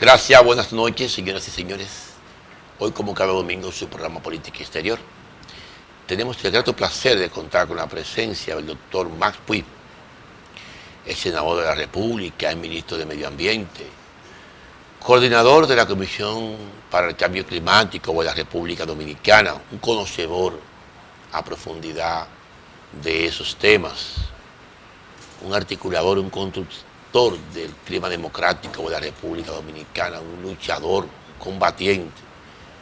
Gracias, buenas noches, señoras y señores. Hoy, como cada domingo, su programa Política Exterior. Tenemos el grato placer de contar con la presencia del doctor Max Puig, el senador de la República, el ministro de Medio Ambiente, coordinador de la Comisión para el Cambio Climático de la República Dominicana, un conocedor a profundidad de esos temas, un articulador, un constructor del clima democrático de la República Dominicana, un luchador, un combatiente,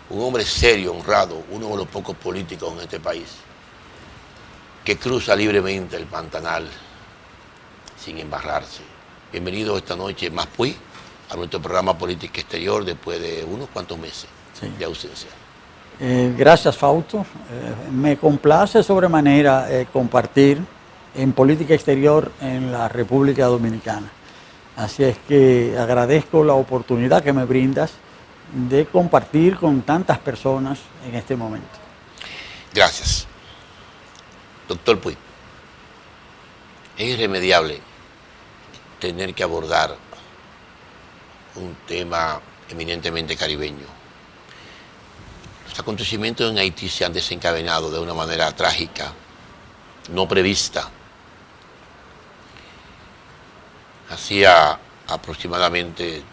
un hombre serio, honrado, uno de los pocos políticos en este país que cruza libremente el Pantanal sin embarrarse. Bienvenido esta noche, Max Puig, a nuestro programa Política Exterior después de unos cuantos meses de ausencia. Gracias, Fausto. Me complace sobremanera compartir en política exterior en la República Dominicana. Así es que agradezco la oportunidad que me brindas de compartir con tantas personas en este momento. Gracias. Doctor Puig, es irremediable tener que abordar un tema eminentemente caribeño. Los acontecimientos en Haití se han desencadenado de una manera trágica, no prevista. Hacía aproximadamente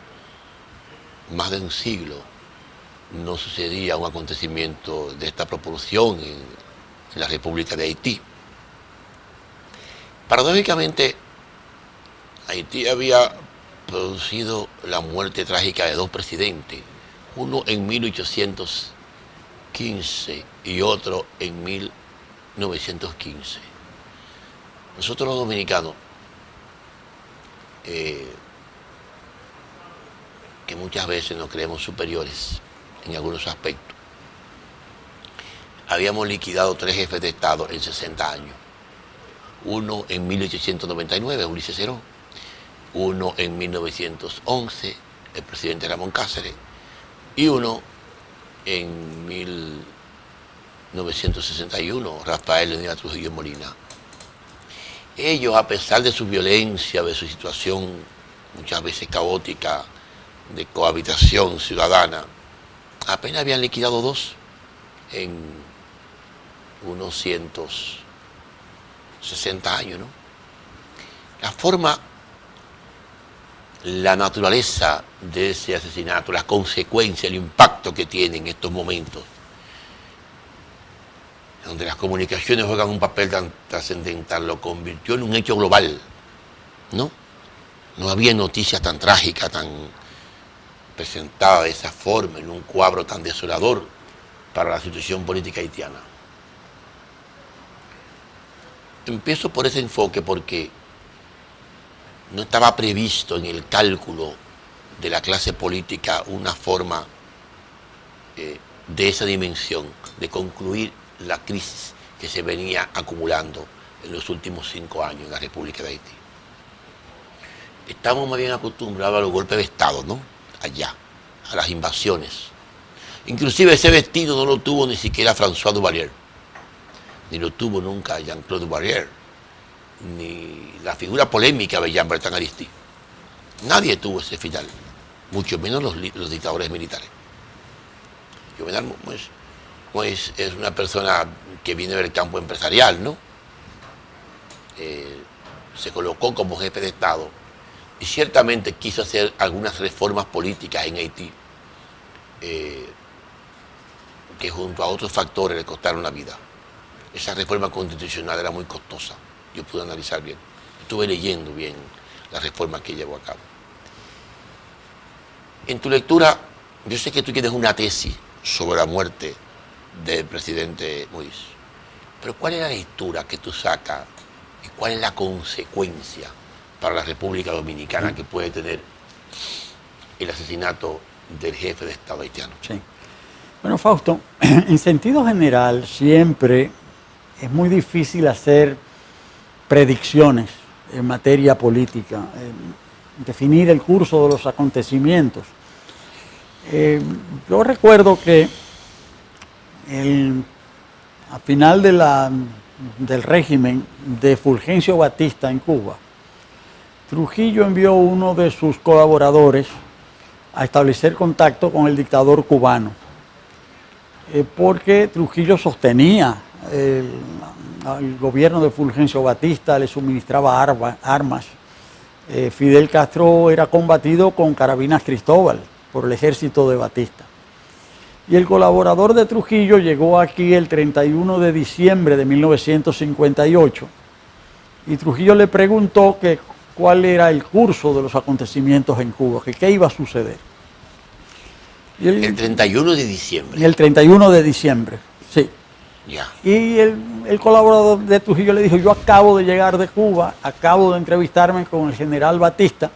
más de un siglo no sucedía un acontecimiento de esta proporción en la República de Haití. Paradójicamente, Haití había producido la muerte trágica de dos presidentes, uno en 1815 y otro en 1915. Nosotros los dominicanos, que muchas veces nos creemos superiores en algunos aspectos, habíamos liquidado 3 jefes de Estado en 60 años. Uno en 1899, Ulises Cerón. Uno en 1911, el presidente Ramón Cáceres. Y uno en 1961, Rafael Leónidas Trujillo Molina. Ellos, a pesar de su violencia, de su situación muchas veces caótica, de cohabitación ciudadana, apenas habían liquidado 2 en unos 160 años, ¿no? La forma, la naturaleza de ese asesinato, las consecuencias, el impacto que tiene en estos momentos, donde las comunicaciones juegan un papel tan trascendental, lo convirtió en un hecho global, ¿no? No había noticias tan trágicas, tan presentadas de esa forma, en un cuadro tan desolador para la situación política haitiana. Empiezo por ese enfoque porque no estaba previsto en el cálculo de la clase política una forma de esa dimensión, de concluir la crisis que se venía acumulando en los últimos 5 años en la República de Haití. Estamos más bien acostumbrados a los golpes de Estado, ¿no? Allá, a las invasiones. Inclusive ese vestido no lo tuvo ni siquiera François Duvalier, ni lo tuvo nunca Jean-Claude Duvalier, ni la figura polémica de Jean-Bertrand Aristide. Nadie tuvo ese final, mucho menos los dictadores militares. Juvenal Moïse es una persona que viene del campo empresarial, ¿no? Se colocó como jefe de Estado y ciertamente quiso hacer algunas reformas políticas en Haití que junto a otros factores le costaron la vida. Esa reforma constitucional era muy costosa, yo pude analizar bien, estuve leyendo bien las reformas que llevó a cabo. En tu lectura, yo sé que tú tienes una tesis sobre la muerte del presidente Moïse, pero ¿cuál es la lectura que tú sacas y cuál es la consecuencia para la República Dominicana que puede tener el asesinato del jefe de Estado haitiano? Sí. Bueno, Fausto, en sentido general siempre es muy difícil hacer predicciones en materia política, definir el curso de los acontecimientos. Yo recuerdo que a final del régimen de Fulgencio Batista en Cuba, Trujillo envió uno de sus colaboradores a establecer contacto con el dictador cubano, porque Trujillo sostenía al gobierno de Fulgencio Batista, le suministraba armas. Fidel Castro era combatido con carabinas Cristóbal por el ejército de Batista. Y el colaborador de Trujillo llegó aquí el 31 de diciembre de 1958 y Trujillo le preguntó que cuál era el curso de los acontecimientos en Cuba, que qué iba a suceder. Y el 31 de diciembre. El 31 de diciembre, sí. Ya. Y el colaborador de Trujillo le dijo, yo acabo de llegar de Cuba, acabo de entrevistarme con el general Batista,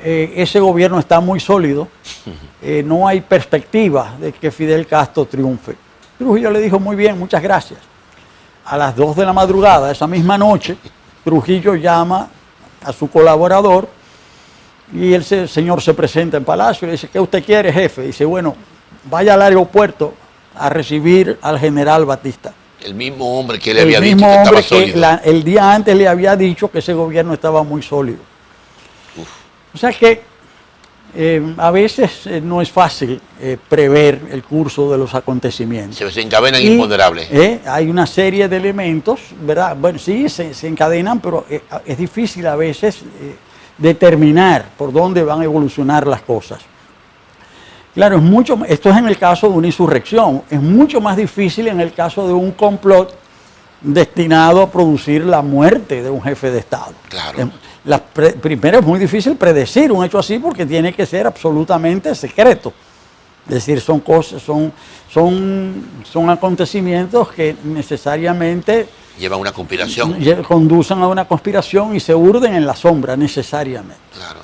ese gobierno está muy sólido, no hay perspectiva de que Fidel Castro triunfe. Trujillo le dijo, muy bien, muchas gracias. A las 2 de la madrugada, esa misma noche, Trujillo llama a su colaborador y el señor se presenta en Palacio y le dice, ¿qué usted quiere, jefe? Y dice, bueno, vaya al aeropuerto a recibir al general Batista. El mismo hombre que le había dicho que estaba sólido. El día antes le había dicho que ese gobierno estaba muy sólido. Uf. O sea que a veces no es fácil prever el curso de los acontecimientos. Se encadenan imponderables. Hay una serie de elementos, ¿verdad? Bueno, sí, se encadenan, pero es difícil a veces determinar por dónde van a evolucionar las cosas. Claro, esto es en el caso de una insurrección, es mucho más difícil en el caso de un complot destinado a producir la muerte de un jefe de Estado. Claro. Primero es muy difícil predecir un hecho así porque tiene que ser absolutamente secreto. Es decir, son cosas, son acontecimientos que necesariamente llevan una conspiración. Conducen a una conspiración y se urden en la sombra necesariamente. Claro.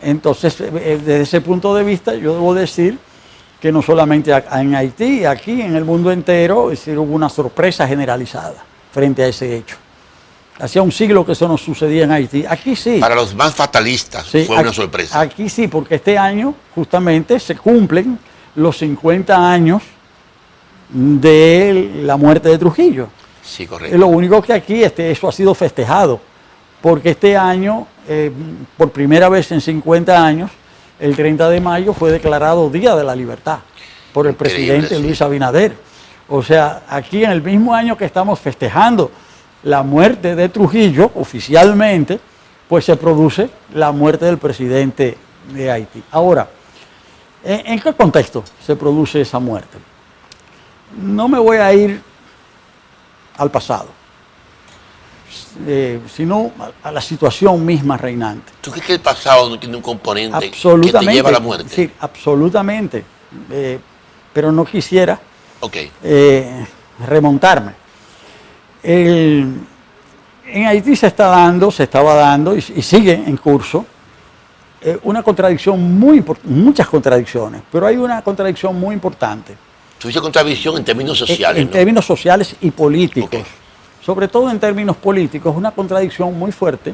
Entonces, desde ese punto de vista, yo debo decir que no solamente en Haití, aquí en el mundo entero, es decir, hubo una sorpresa generalizada frente a ese hecho. Hacía un siglo que eso no sucedía en Haití. Aquí sí. Para los más fatalistas sí, fue una sorpresa. Aquí sí, porque este año justamente se cumplen los 50 años de la muerte de Trujillo. Sí, correcto. Lo único que aquí eso ha sido festejado, porque este año, por primera vez en 50 años, el 30 de mayo fue declarado Día de la Libertad por el presidente Luis Abinader. O sea, aquí en el mismo año que estamos festejando la muerte de Trujillo, oficialmente, pues se produce la muerte del presidente de Haití. Ahora, ¿en qué contexto se produce esa muerte? No me voy a ir al pasado, sino a la situación misma reinante. ¿Tú crees que el pasado no tiene un componente que te lleva a la muerte? Sí, absolutamente, pero no quisiera remontarme. En Haití se estaba dando y sigue en curso una contradicción muchas contradicciones, pero hay una contradicción muy importante. ¿Tú dices contradicción en términos sociales? En términos sociales y políticos. Sobre todo en términos políticos, una contradicción muy fuerte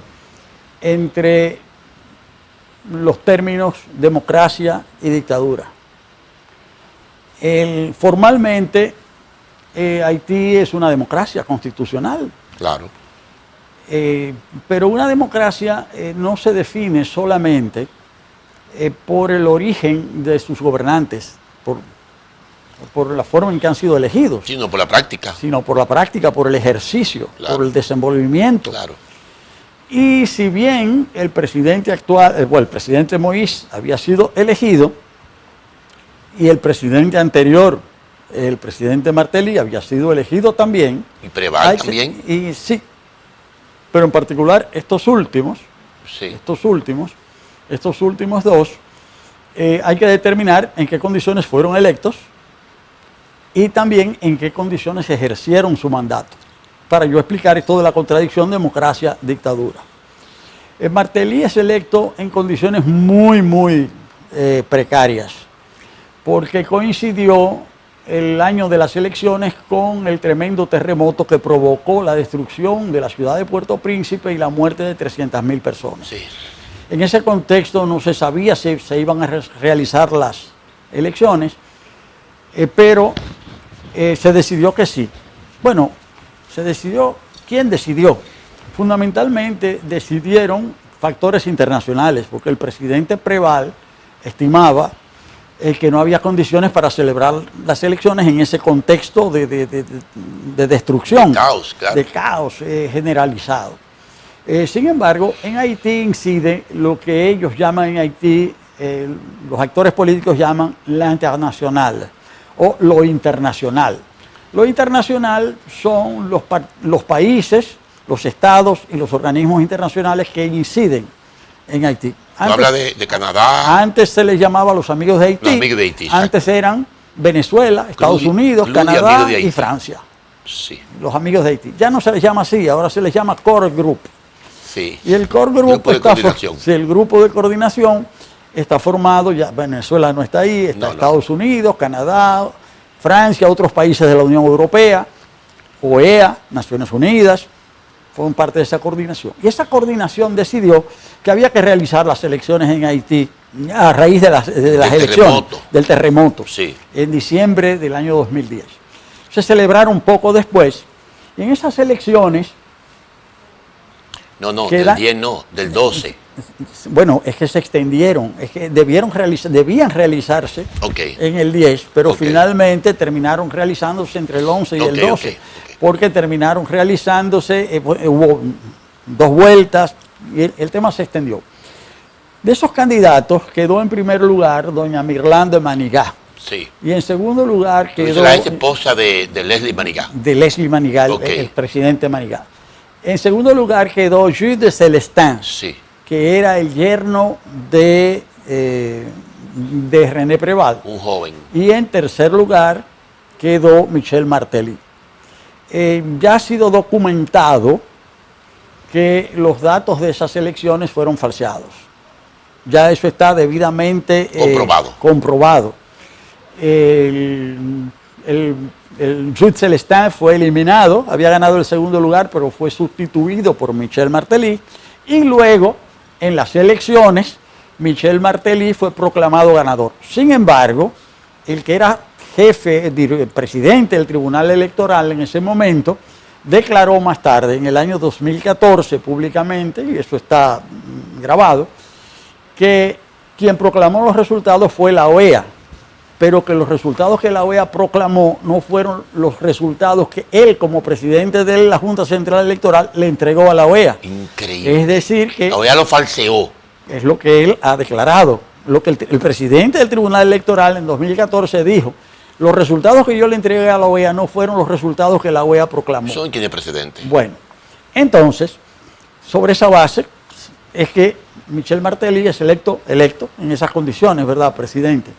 entre los términos democracia y dictadura. Formalmente, Haití es una democracia constitucional. Claro. Pero una democracia no se define solamente por el origen de sus gobernantes, por la forma en que han sido elegidos. Sino por la práctica. Sino por la práctica, por el ejercicio, claro, por el desenvolvimiento. Claro. Y si bien el presidente actual, el presidente Moïse había sido elegido y el presidente anterior, el presidente Martelly, había sido elegido también. Y Preval también. Y sí, pero en particular estos últimos dos, hay que determinar en qué condiciones fueron electos y también en qué condiciones ejercieron su mandato, para yo explicar esto de la contradicción democracia-dictadura. Martelly es electo en condiciones muy precarias, porque coincidió el año de las elecciones con el tremendo terremoto que provocó la destrucción de la ciudad de Puerto Príncipe y la muerte de 300.000 personas. Sí. En ese contexto no se sabía si se iban a realizar las elecciones, pero se decidió que sí. Bueno, se decidió, ¿quién decidió? Fundamentalmente decidieron factores internacionales, porque el presidente Preval estimaba que no había condiciones para celebrar las elecciones en ese contexto de destrucción, de caos generalizado. Sin embargo, en Haití incide lo que ellos llaman en Haití, los actores políticos llaman la internacional o lo internacional. Lo internacional son los países, los estados y los organismos internacionales que inciden en Haití. Habla de Canadá. Antes se les llamaba los amigos de Haití. Los amigos de Haití, antes eran Venezuela, Estados Unidos, Canadá y Francia. Sí. Los amigos de Haití. Ya no se les llama así, ahora se les llama Core Group. Sí. Y el Core Group el grupo de coordinación está formado, ya Venezuela no está ahí, está Estados Unidos, Canadá, Francia, otros países de la Unión Europea, OEA, Naciones Unidas, fueron parte de esa coordinación. Y esa coordinación decidió que había que realizar las elecciones en Haití a raíz de las elecciones, del terremoto, sí, en diciembre del año 2010. Se celebraron poco después, y en esas elecciones... del 10 no, del 12. Bueno, es que se extendieron, es que debían realizarse en el 10, pero finalmente terminaron realizándose entre el 11 y el 12, porque terminaron realizándose, hubo 2 vueltas y el tema se extendió. De esos candidatos quedó en primer lugar doña Mirlande Manigá. Sí. Y en segundo lugar quedó... la ex esposa de Leslie Manigá. De Leslie Manigá, el presidente Manigá. En segundo lugar quedó Jules de Celestin. Sí. Que era el yerno de René Préval. Un joven. Y en tercer lugar quedó Michel Martelly. Ya ha sido documentado que los datos de esas elecciones fueron falseados. Ya eso está debidamente comprobado. El Jules Celestin fue eliminado, había ganado el segundo lugar, pero fue sustituido por Michel Martelly. Y luego, en las elecciones, Michel Martelly fue proclamado ganador. Sin embargo, el que era presidente del Tribunal Electoral en ese momento, declaró más tarde, en el año 2014 públicamente, y eso está grabado, que quien proclamó los resultados fue la OEA, pero que los resultados que la OEA proclamó no fueron los resultados que él, como presidente de la Junta Central Electoral, le entregó a la OEA. Increíble. Es decir que... La OEA lo falseó. Es lo que él ha declarado. Lo que el presidente del Tribunal Electoral en 2014 dijo, los resultados que yo le entregué a la OEA no fueron los resultados que la OEA proclamó. ¿Son quién es presidente? Bueno, entonces, sobre esa base, es que Michel Martelly es electo en esas condiciones, ¿verdad, presidente?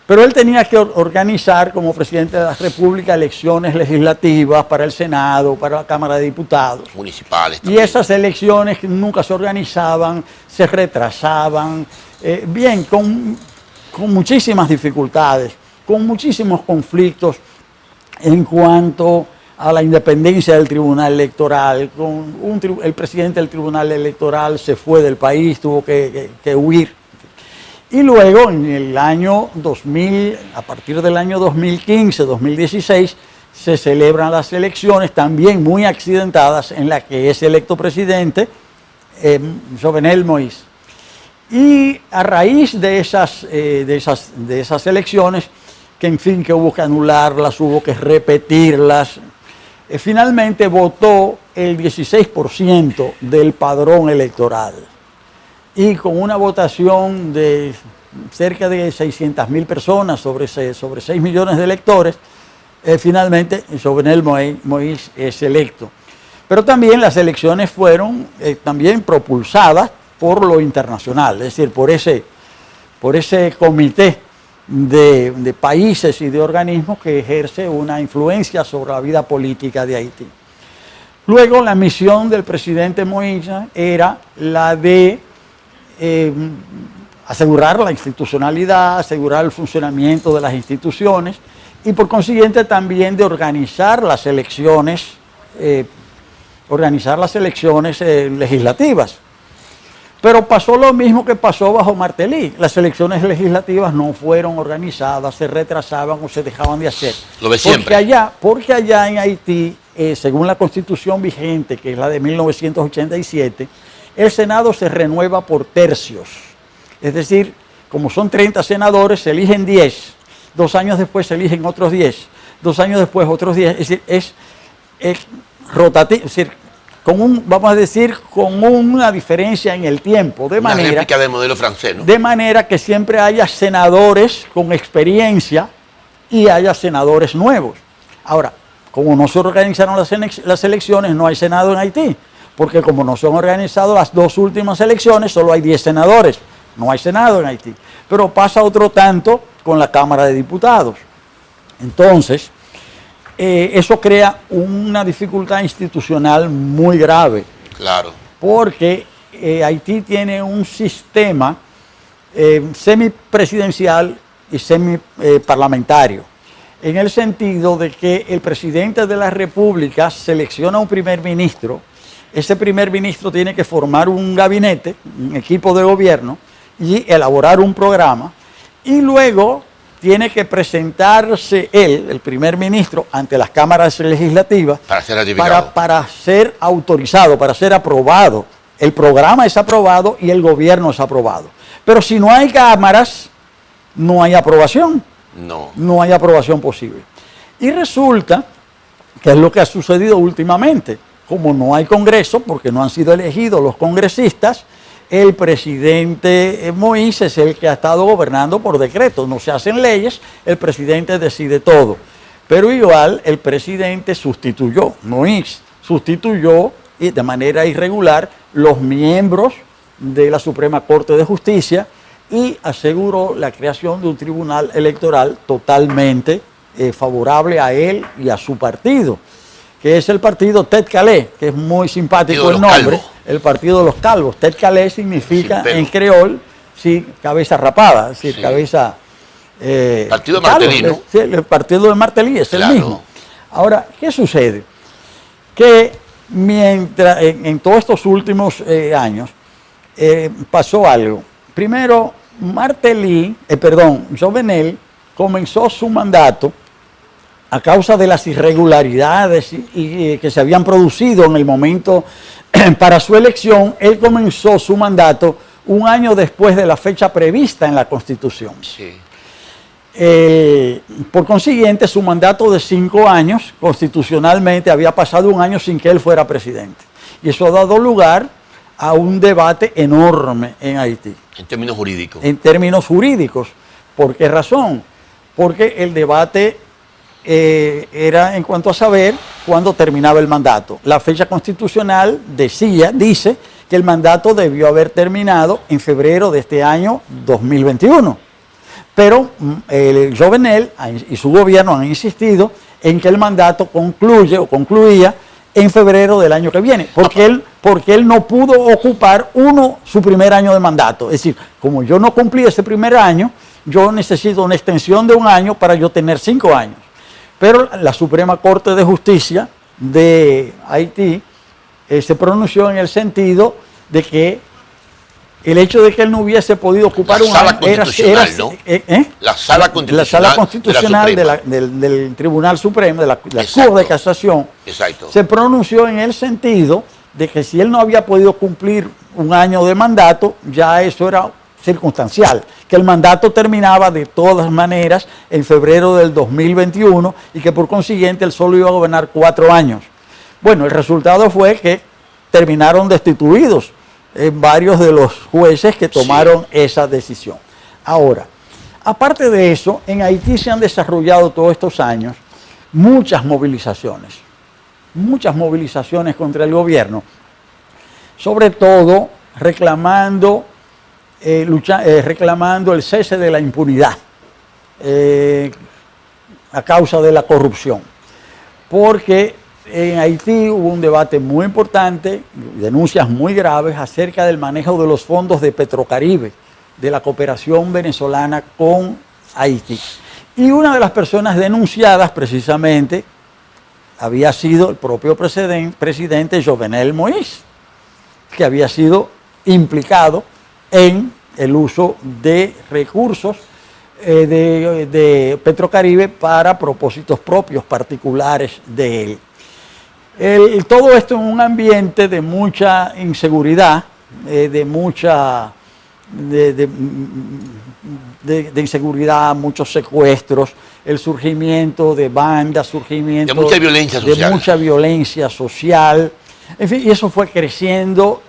Pero él tenía que organizar como presidente de la República elecciones legislativas para el Senado, para la Cámara de Diputados. Municipales también. Y esas elecciones nunca se organizaban, se retrasaban, con muchísimas dificultades, con muchísimos conflictos en cuanto a la independencia del Tribunal Electoral. El presidente del Tribunal Electoral se fue del país, tuvo que huir. Y luego, en el año 2000, a partir del año 2015-2016, se celebran las elecciones también muy accidentadas en las que es electo presidente Jovenel Moïse. Y a raíz de esas elecciones, que en fin, que hubo que anularlas, hubo que repetirlas, finalmente votó el 16% del padrón electoral. Y con una votación de cerca de 600.000 personas sobre 6 millones de electores, finalmente Jovenel Moïse es electo. Pero también las elecciones fueron también propulsadas por lo internacional, es decir, por ese comité de países y de organismos que ejerce una influencia sobre la vida política de Haití. Luego la misión del presidente Moïse era la de asegurar la institucionalidad, asegurar el funcionamiento de las instituciones y por consiguiente también de organizar las elecciones legislativas. Pero pasó lo mismo que pasó bajo Martelly. Las elecciones legislativas no fueron organizadas, se retrasaban o se dejaban de hacer. Lo ve siempre. Porque allá en Haití, según la constitución vigente, que es la de 1987, el Senado se renueva por tercios. Es decir, como son 30 senadores, se eligen 10, 2 años después se eligen otros 10, 2 años después otros 10, es decir, es rotativo, es decir, vamos a decir, con una diferencia en el tiempo, Una réplica del modelo francés, ¿no? De manera que siempre haya senadores con experiencia y haya senadores nuevos. Ahora, como no se organizaron las elecciones, no hay Senado en Haití, porque como no se han organizado las 2 últimas elecciones, solo hay 10 senadores, no hay Senado en Haití. Pero pasa otro tanto con la Cámara de Diputados. Entonces, eso crea una dificultad institucional muy grave. Claro. Porque Haití tiene un sistema semipresidencial y semiparlamentario, en el sentido de que el presidente de la República selecciona un primer ministro, ese primer ministro tiene que formar un gabinete, un equipo de gobierno, y elaborar un programa, y luego tiene que presentarse él, el primer ministro, ante las cámaras legislativas para ser ratificado, para ser autorizado, para ser aprobado. El programa es aprobado y el gobierno es aprobado. Pero si no hay cámaras, no hay aprobación. No hay aprobación posible. Y resulta que es lo que ha sucedido últimamente. Como no hay Congreso, porque no han sido elegidos los congresistas, el presidente Moïse es el que ha estado gobernando por decreto. No se hacen leyes, el presidente decide todo. Pero igual el presidente Moïse sustituyó y de manera irregular los miembros de la Suprema Corte de Justicia y aseguró la creación de un tribunal electoral totalmente favorable a él y a su partido, que es el partido Tête Calé, que es muy simpático el nombre, el partido de los calvos. Tête Calé significa en creol, sí, cabeza rapada, es decir, cabeza... partido de Martelly, ¿no? Sí, el partido de Martelly es el mismo. Ahora, ¿qué sucede? Que mientras en todos estos últimos años pasó algo. Primero, Jovenel comenzó su mandato a causa de las irregularidades que se habían producido en el momento para su elección. Él comenzó su mandato un año después de la fecha prevista en la Constitución. Sí. Por consiguiente, su mandato de 5 años, constitucionalmente, había pasado un año sin que él fuera presidente. Y eso ha dado lugar a un debate enorme en Haití. En términos jurídicos. En términos jurídicos. ¿Por qué razón? Porque el debate era en cuanto a saber cuándo terminaba el mandato. La fecha constitucional dice que el mandato debió haber terminado en febrero de este año 2021. Pero Jovenel y su gobierno han insistido en que el mandato concluía en febrero del año que viene, porque él no pudo ocupar su primer año de mandato. Es decir, como yo no cumplí ese primer año, yo necesito una extensión de un año para yo tener 5 años. Pero la Suprema Corte de Justicia de Haití se pronunció en el sentido de que el hecho de que él no hubiese podido ocupar un año la sala constitucional del Tribunal Supremo, de la Corte de Casación, se pronunció en el sentido de que si él no había podido cumplir un año de mandato, ya eso era circunstancial, que el mandato terminaba de todas maneras en febrero del 2021 y que por consiguiente él solo iba a gobernar 4 años. Bueno, el resultado fue que terminaron destituidos varios de los jueces que tomaron esa decisión. Ahora, aparte de eso, en Haití se han desarrollado todos estos años muchas movilizaciones contra el gobierno, sobre todo reclamando el cese de la impunidad a causa de la corrupción, porque en Haití hubo un debate muy importante, denuncias muy graves acerca del manejo de los fondos de Petrocaribe, de la cooperación venezolana con Haití. Y una de las personas denunciadas precisamente había sido el propio presidente Jovenel Moïse, que había sido implicado en el uso de recursos de Petrocaribe para propósitos propios particulares de él. Todo esto en un ambiente de mucha inseguridad, de mucha de inseguridad, muchos secuestros, el surgimiento de bandas, surgimiento de mucha violencia social. De mucha violencia social. En fin, y eso fue creciendo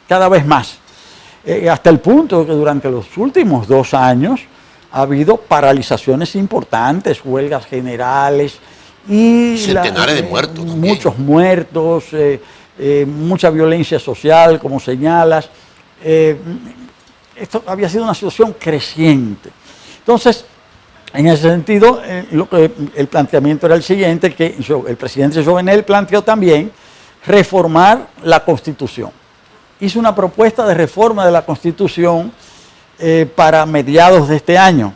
cada vez más. Hasta el punto que durante los últimos 2 años ha habido paralizaciones importantes, huelgas generales y centenares de muertos también. Muchos muertos, mucha violencia social, como señalas. Esto había sido una situación creciente. Entonces, en ese sentido, el planteamiento era el siguiente, que el presidente Jovenel planteó también reformar la Constitución. Hizo una propuesta de reforma de la Constitución para mediados de este año,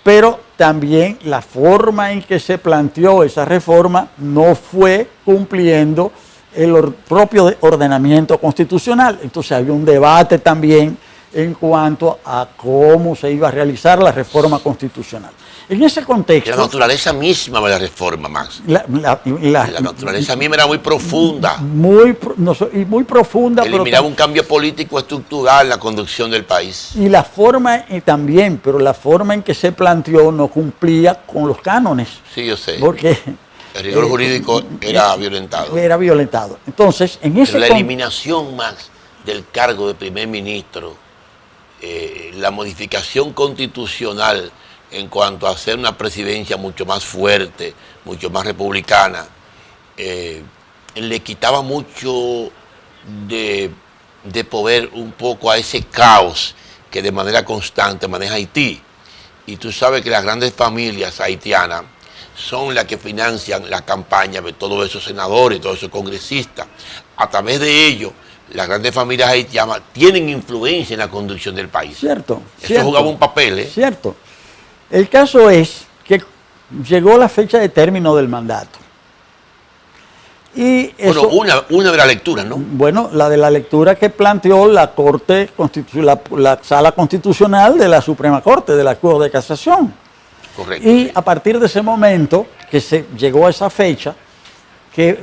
pero también la forma en que se planteó esa reforma no fue cumpliendo el propio ordenamiento constitucional. Entonces había un debate también en cuanto a cómo se iba a realizar la reforma constitucional. En ese contexto... La naturaleza misma de la reforma, Max. La naturaleza misma era muy profunda. Muy profunda. Eliminaba un cambio político estructural en la conducción del país. Y la forma también, pero la forma en que se planteó no cumplía con los cánones. Sí, yo sé. Porque... el rigor jurídico era violentado. Era violentado. Entonces, en ese... Pero la eliminación, Max, del cargo de primer ministro, la modificación constitucional en cuanto a hacer una presidencia mucho más fuerte, mucho más republicana, le quitaba mucho de poder un poco a ese caos que de manera constante maneja Haití. Y tú sabes que las grandes familias haitianas son las que financian la campaña de todos esos senadores, todos esos congresistas. A través de ellos, las grandes familias haitianas tienen influencia en la conducción del país. Cierto. Eso jugaba un papel, ¿eh? Cierto. El caso es que llegó la fecha de término del mandato. Y eso, bueno, una de las lecturas, ¿no? Bueno, la de la lectura que planteó la Corte, la Sala Constitucional de la Suprema Corte, de la Corte de Casación. Correcto. Y a partir de ese momento, que se llegó a esa fecha, que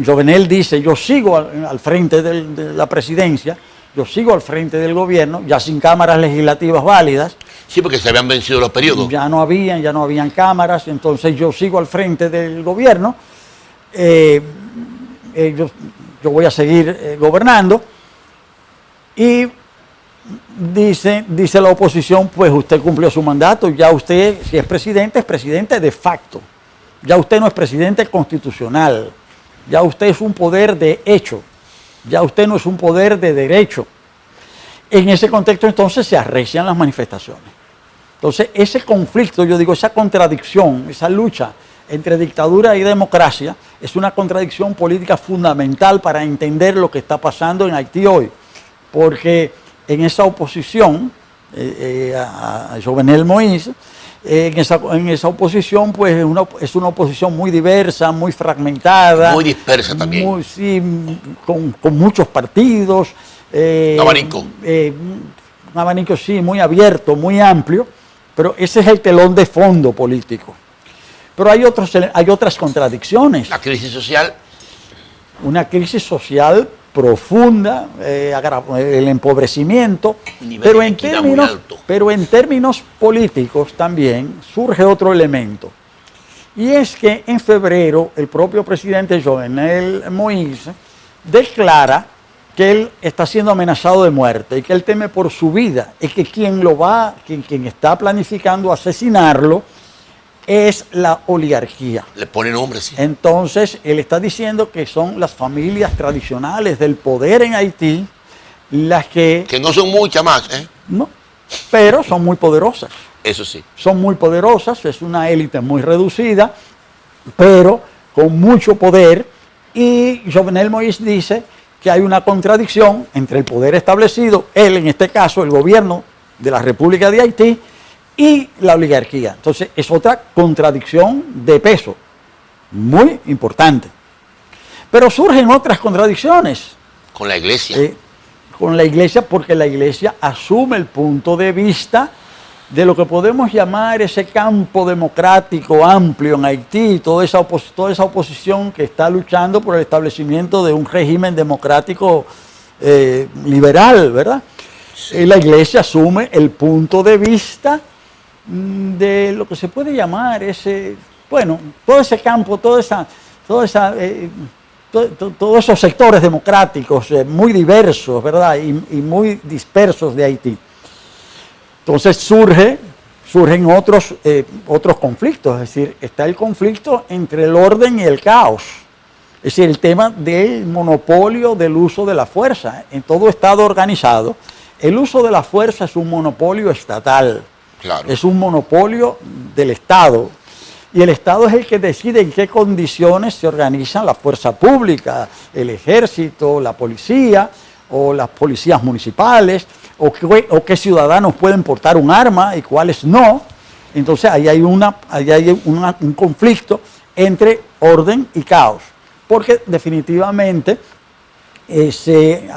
Jovenel dice, yo sigo al frente de la presidencia, yo sigo al frente del gobierno, ya sin cámaras legislativas válidas. Sí, porque se habían vencido los periodos. Ya no habían cámaras, entonces yo sigo al frente del gobierno, yo voy a seguir gobernando. Y dice la oposición, pues usted cumplió su mandato, ya usted, si es presidente de facto. Ya usted no es presidente constitucional, ya usted es un poder de hecho, ya usted no es un poder de derecho. En ese contexto entonces se arrecian las manifestaciones. Entonces ese conflicto, yo digo, esa contradicción, esa lucha entre dictadura y democracia es una contradicción política fundamental para entender lo que está pasando en Haití hoy. Porque en esa oposición a Jovenel Moïse, en esa oposición, pues es una oposición muy diversa, muy fragmentada. Muy dispersa también. Sí, con muchos partidos. Un abanico. Un abanico, sí, muy abierto, muy amplio, pero ese es el telón de fondo político. Pero hay otras contradicciones. La crisis social. Una crisis social profunda, el empobrecimiento, pero en términos políticos también surge otro elemento. Y es que en febrero el propio presidente Jovenel Moïse declara que él está siendo amenazado de muerte y que él teme por su vida y que quien está planificando asesinarlo es la oligarquía. Le pone nombre, sí. Entonces, él está diciendo que son las familias tradicionales del poder en Haití las que... Que no son muchas más, ¿eh? No, pero son muy poderosas. Eso sí. Son muy poderosas, es una élite muy reducida, pero con mucho poder. Y Jovenel Moïse dice que hay una contradicción entre el poder establecido, él en este caso, el gobierno de la República de Haití, y la oligarquía. Entonces es otra contradicción de peso, muy importante. Pero surgen otras contradicciones. Con la iglesia. Con la iglesia, porque la iglesia asume el punto de vista de lo que podemos llamar ese campo democrático amplio en Haití, toda esa oposición que está luchando por el establecimiento de un régimen democrático liberal, ¿verdad? Sí. La Iglesia asume el punto de vista de lo que se puede llamar todo ese campo, todos esos sectores democráticos muy diversos, ¿verdad? Y muy dispersos de Haití. Entonces surgen otros conflictos, es decir, está el conflicto entre el orden y el caos. Es decir, el tema del monopolio del uso de la fuerza. En todo Estado organizado, el uso de la fuerza es un monopolio estatal. Claro. Es un monopolio del Estado. Y el Estado es el que decide en qué condiciones se organiza la fuerza pública, el ejército, la policía o las policías municipales, o qué ciudadanos pueden portar un arma y cuáles no. Entonces ahí hay un conflicto entre orden y caos, porque definitivamente se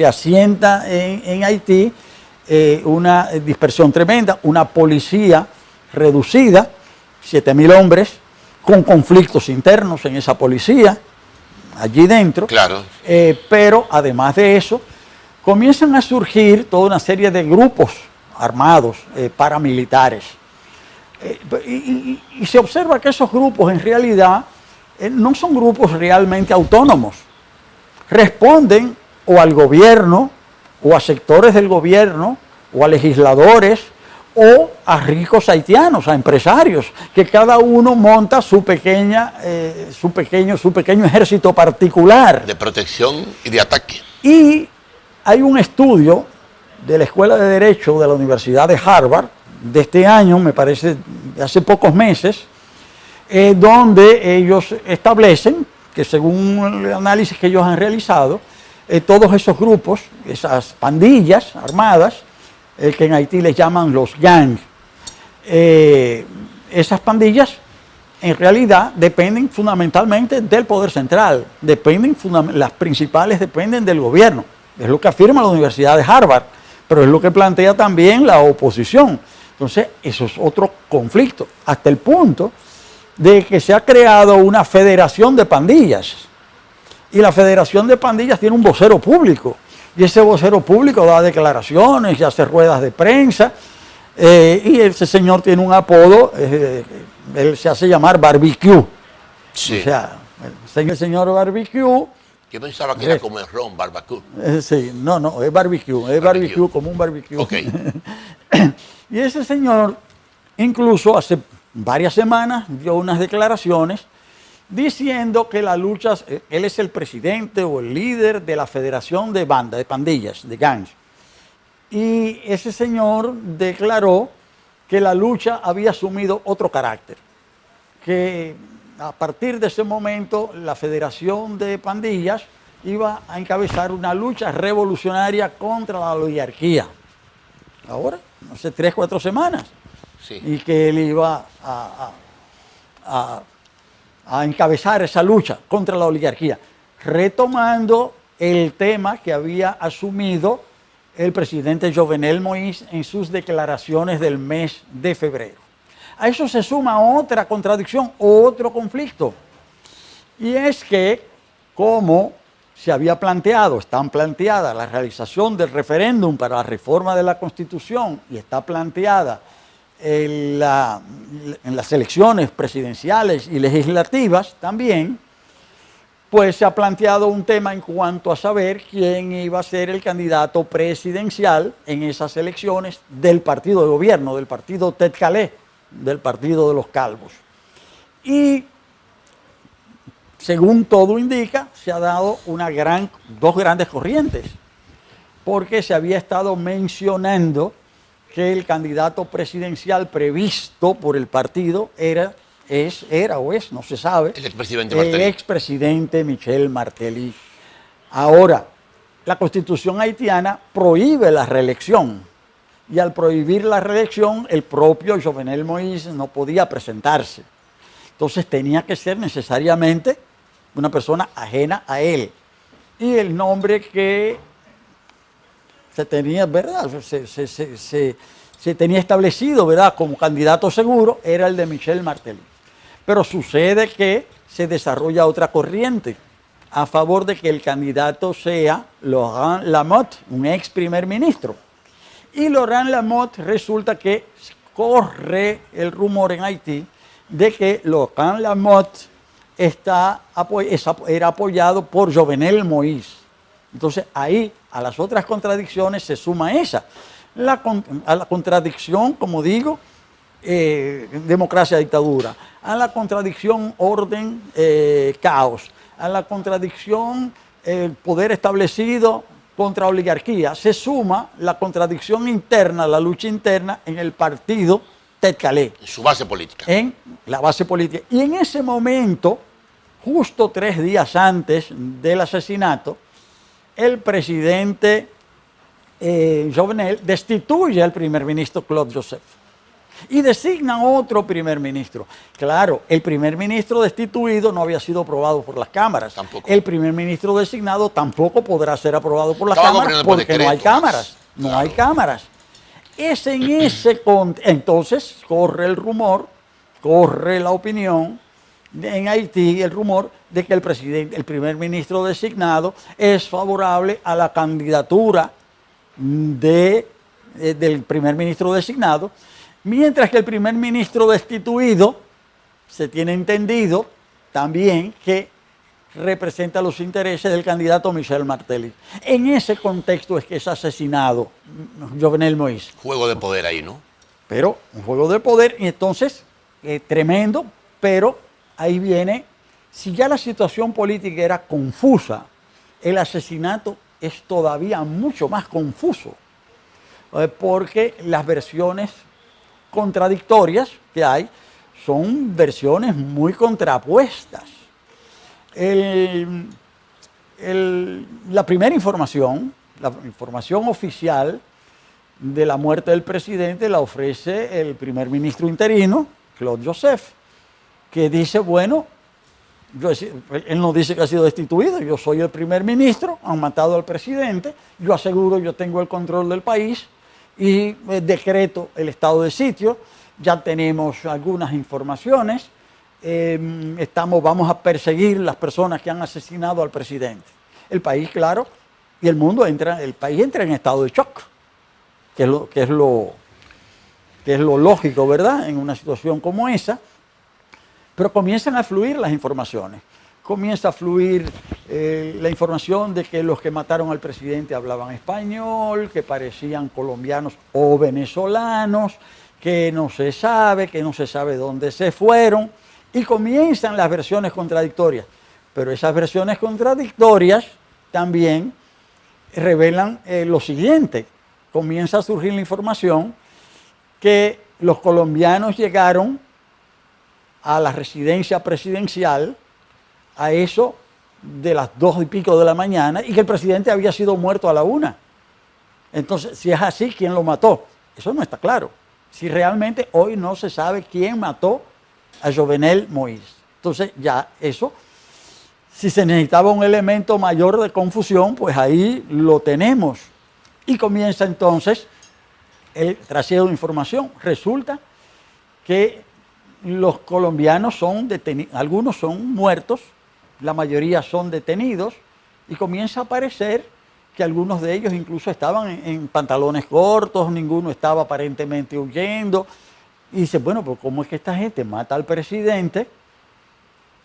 asienta en Haití una dispersión tremenda, una policía reducida, 7.000 hombres, con conflictos internos en esa policía, allí dentro. Claro. Pero además de eso, comienzan a surgir toda una serie de grupos armados, paramilitares. Y se observa que esos grupos en realidad no son grupos realmente autónomos. Responden o al gobierno, o a sectores del gobierno, o a legisladores, o a ricos haitianos, a empresarios, que cada uno monta su pequeño ejército particular. De protección y de ataque. Y hay un estudio de la Escuela de Derecho de la Universidad de Harvard, de este año, me parece, de hace pocos meses, donde ellos establecen que según el análisis que ellos han realizado, todos esos grupos, esas pandillas armadas, que en Haití les llaman los gangs, esas pandillas en realidad dependen fundamentalmente del poder central, las principales dependen del gobierno. Es lo que afirma la Universidad de Harvard, pero es lo que plantea también la oposición. Entonces, eso es otro conflicto, hasta el punto de que se ha creado una federación de pandillas. Y la federación de pandillas tiene un vocero público. Y ese vocero público da declaraciones y hace ruedas de prensa. Y ese señor tiene un apodo, él se hace llamar Barbecue. Sí. O sea, el señor Barbecue. Yo pensaba que era como el ron, barbacoa. Sí, no, es barbecue, como un barbecue. Ok. Y ese señor, incluso hace varias semanas, dio unas declaraciones diciendo que la lucha, él es el presidente o el líder de la Federación de Pandillas, de gangs. Y ese señor declaró que la lucha había asumido otro carácter, que a partir de ese momento la Federación de Pandillas iba a encabezar una lucha revolucionaria contra la oligarquía. Ahora, no sé, 3 o 4 semanas. Sí. Y que él iba a encabezar esa lucha contra la oligarquía, retomando el tema que había asumido el presidente Jovenel Moïse en sus declaraciones del mes de febrero. A eso se suma otra contradicción, otro conflicto, y es que como se había planteado, están planteada la realización del referéndum para la reforma de la Constitución y está planteada en las elecciones presidenciales y legislativas también, pues se ha planteado un tema en cuanto a saber quién iba a ser el candidato presidencial en esas elecciones del partido de gobierno, del partido Tête Calais, del partido de los calvos. Y según todo indica, se ha dado dos grandes corrientes, porque se había estado mencionando que el candidato presidencial previsto por el partido era o es, no se sabe, El expresidente Martelly. El expresidente Michel Martelly. Ahora, la Constitución haitiana prohíbe la reelección, y al prohibir la reelección, el propio Jovenel Moïse no podía presentarse. Entonces tenía que ser necesariamente una persona ajena a él. Y el nombre que se tenía, ¿verdad? Se tenía establecido, ¿verdad?, como candidato seguro, era el de Michel Martelly. Pero sucede que se desarrolla otra corriente a favor de que el candidato sea Laurent Lamotte, un ex primer ministro. Y Laurent Lamotte resulta que corre el rumor en Haití de que Laurent Lamotte era apoyado por Jovenel Moïse. Entonces ahí a las otras contradicciones se suma esa. A la contradicción, como digo, democracia, dictadura. A la contradicción, orden, caos. A la contradicción, poder establecido contra oligarquía. Se suma la contradicción interna, la lucha interna en el partido Tet-Khalé. En su base política. En la base política. Y en ese momento, justo 3 días antes del asesinato, el presidente Jovenel destituye al primer ministro Claude Joseph y designa otro primer ministro. Claro, el primer ministro destituido no había sido aprobado por las cámaras. Tampoco. El primer ministro designado tampoco podrá ser aprobado por las Estaba cámaras gobernando por porque decreto, no hay cámaras. No claro. hay cámaras. Es en ese entonces corre el rumor, corre la opinión en Haití, el rumor de que el primer ministro designado es favorable a la candidatura del primer ministro designado, mientras que el primer ministro destituido se tiene entendido también que representa los intereses del candidato Michel Martelly. En ese contexto es que es asesinado Jovenel Moïse. Juego de poder ahí, ¿no? Pero un juego de poder, y entonces, tremendo, pero ahí viene, si ya la situación política era confusa, el asesinato es todavía mucho más confuso, porque las versiones contradictorias que hay son versiones muy contrapuestas. La primera información, la información oficial de la muerte del presidente la ofrece el primer ministro interino, Claude Joseph, que dice, bueno, él no dice que ha sido destituido, yo soy el primer ministro, han matado al presidente, yo aseguro, yo tengo el control del país y decreto el estado de sitio, ya tenemos algunas informaciones, vamos a perseguir las personas que han asesinado al presidente. El país, claro, y el mundo el país entra en estado de shock, que es lo lógico, ¿verdad?, en una situación como esa. Pero comienzan a fluir las informaciones. Comienza a fluir la información de que los que mataron al presidente hablaban español, que parecían colombianos o venezolanos, que no se sabe dónde se fueron, y comienzan las versiones contradictorias. Pero esas versiones contradictorias también revelan lo siguiente. Comienza a surgir la información que los colombianos llegaron a la residencia presidencial a eso de las 2 y pico de la mañana y que el presidente había sido muerto a la 1. Entonces, si es así, ¿quién lo mató? Eso no está claro. Si realmente hoy no se sabe quién mató a Jovenel Moïse. Entonces, ya eso, si se necesitaba un elemento mayor de confusión, pues ahí lo tenemos. Y comienza entonces el trasiego de información. Resulta que los colombianos son detenidos, algunos son muertos, la mayoría son detenidos, y comienza a aparecer que algunos de ellos incluso estaban en pantalones cortos, ninguno estaba aparentemente huyendo, y dice, bueno, pues ¿cómo es que esta gente mata al presidente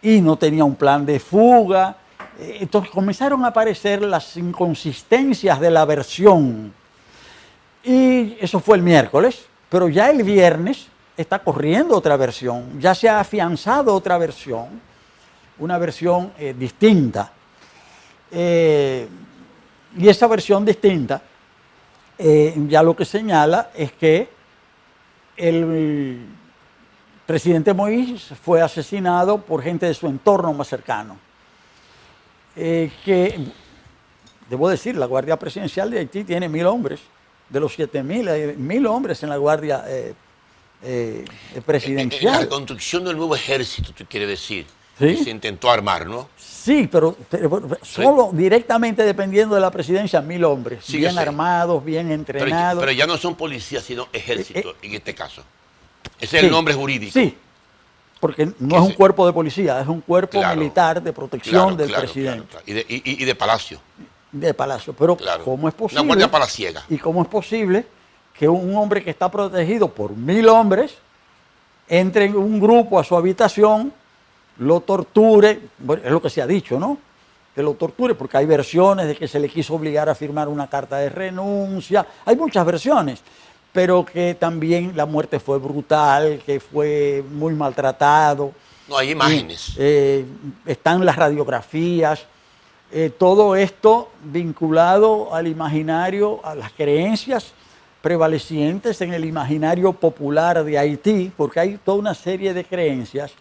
y no tenía un plan de fuga? Entonces comenzaron a aparecer las inconsistencias de la versión, y eso fue el miércoles, pero ya el viernes está corriendo otra versión, ya se ha afianzado otra versión, una versión distinta. Y esa versión distinta ya lo que señala es que el presidente Moïse fue asesinado por gente de su entorno más cercano. Que, debo decir, la Guardia Presidencial de Haití tiene 1000 hombres, de los 7000, hay 1000 hombres en la Guardia Presidencial. La reconstrucción del nuevo ejército, tú quieres decir, ¿sí? Que se intentó armar, ¿no? Sí, pero solo directamente dependiendo de la presidencia, 1000 hombres, Sí, bien armados, bien entrenados. Pero ya no son policías, sino ejército, en este caso. Ese es sí, el nombre jurídico. Sí, porque no es un cuerpo de policía, es un cuerpo militar de protección del presidente. Claro. Y de palacio. De palacio. Pero Claro. ¿cómo es posible? Una guardia palaciega. ¿Y cómo es posible que un hombre que está protegido por 1000 hombres entre en un grupo a su habitación, lo torture, bueno, es lo que se ha dicho, ¿no? Que lo torture, porque hay versiones de que se le quiso obligar a firmar una carta de renuncia, hay muchas versiones, pero que también la muerte fue brutal, que fue muy maltratado. No, hay imágenes. Están las radiografías, todo esto vinculado al imaginario, a las creencias prevalecientes en el imaginario popular de Haití, porque hay toda una serie de creencias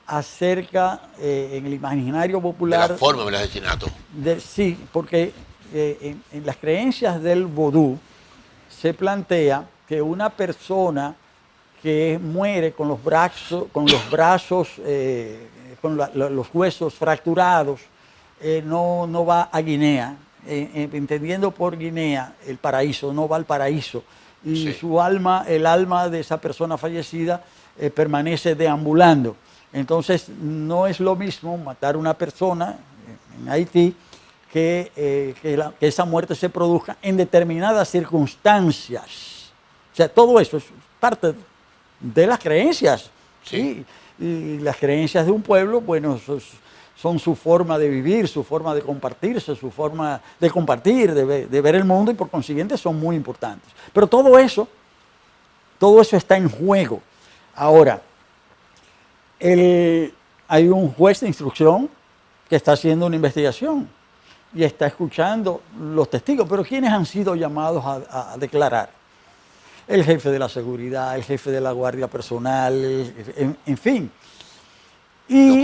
acerca en el imaginario popular. De la forma del asesinato. Sí, porque en las creencias del vodú se plantea que una persona que muere con los brazos, los huesos fracturados, no va a Guinea, entendiendo por Guinea el paraíso, no va al paraíso. Y Sí. su alma, el alma de esa persona fallecida, permanece deambulando. Entonces, no es lo mismo matar a una persona en Haití que esa muerte se produzca en determinadas circunstancias. O sea, todo eso es parte de las creencias. Sí. Y las creencias de un pueblo, bueno, son su forma de vivir, su forma de compartirse, su forma de compartir, de ver el mundo, y por consiguiente son muy importantes. Pero todo eso está en juego. Ahora, hay un juez de instrucción que está haciendo una investigación y está escuchando los testigos, pero ¿quiénes han sido llamados a declarar? El jefe de la seguridad, el jefe de la guardia personal, en fin. Y